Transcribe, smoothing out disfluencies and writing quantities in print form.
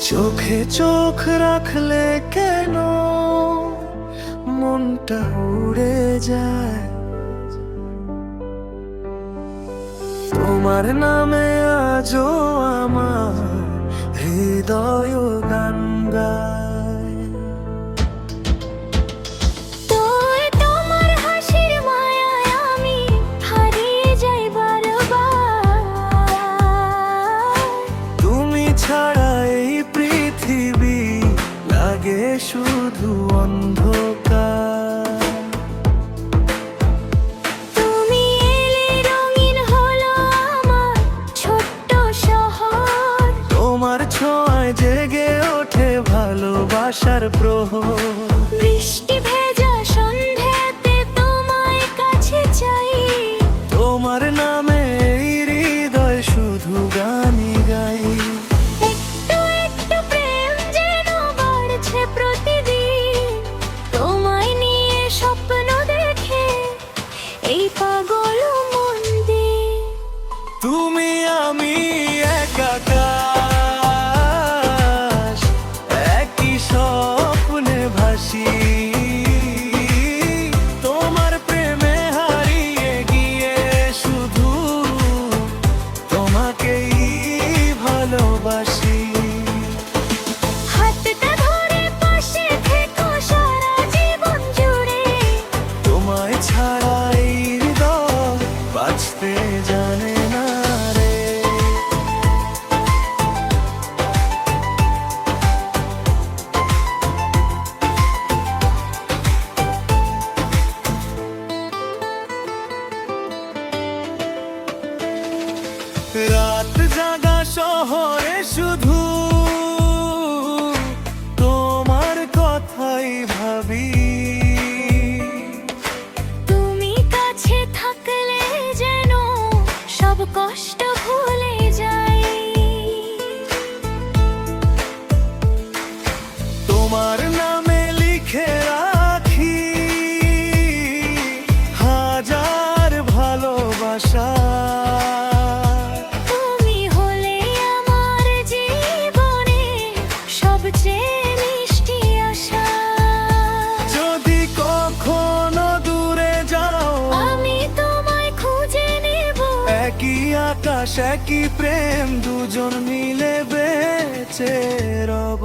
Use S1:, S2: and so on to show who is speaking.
S1: চোখে চোখ রাখলে কেন মনটা উড়ে যায়, তোমার নামে আজও আমার হৃদয় গান গায়।
S2: তোমার হাসির মায়ায় আমি হারিয়ে যাই বারবার।
S1: তুমি ছাড়া এই পৃথিবী লাগে শুধু অন্ধকার।
S2: তুমি এলে রঙিন হলো আমার ছোট্ট শহর।
S1: তোমার ছোঁয়ায় জেগে ওঠে ভালোবাসার প্রহর।
S2: বৃষ্টি ভেজা সন্ধ্যাতে তোমায় কাছে চাই,
S1: তোমার নামে এই হৃদয় শুধু গানই গাই।
S2: একটু একটু প্রেম যেন বাড়ছে প্রতিদিন। তোমায় নিয়ে স্বপ্ন দেখে এই পাগল মন দিয়ে।
S1: তুমি আমি এক আকাশ, একই স্বপ্নে ভাসি। তোমার প্রেমে হারিয়ে গিয়ে শুধু তোমাকেই ভালোবাসি।
S2: হাতটা ধরে পাশে থেকো সারা জীবন জুড়ে।
S1: তোমায় ছাড়া এই হৃদয় বাঁচতে জানে না রে। রাত জাগা শহরে শুধু তোমার কথাই ভাবি।
S2: তুমি কাছে থাকলে যেন সব কষ্ট ভুলে যাই।
S1: তোমার নামে লিখে রাখি হাজার ভালোবাসা।
S2: তুমি হলে আমার জীবনে সবচেয়ে মিষ্টি আশা।
S1: যদি কখনো দূরে যাও
S2: আমি তোমায় খুঁজে নেব।
S1: একই আকাশ একই প্রেম দুজন মিলে বেঁচে রব।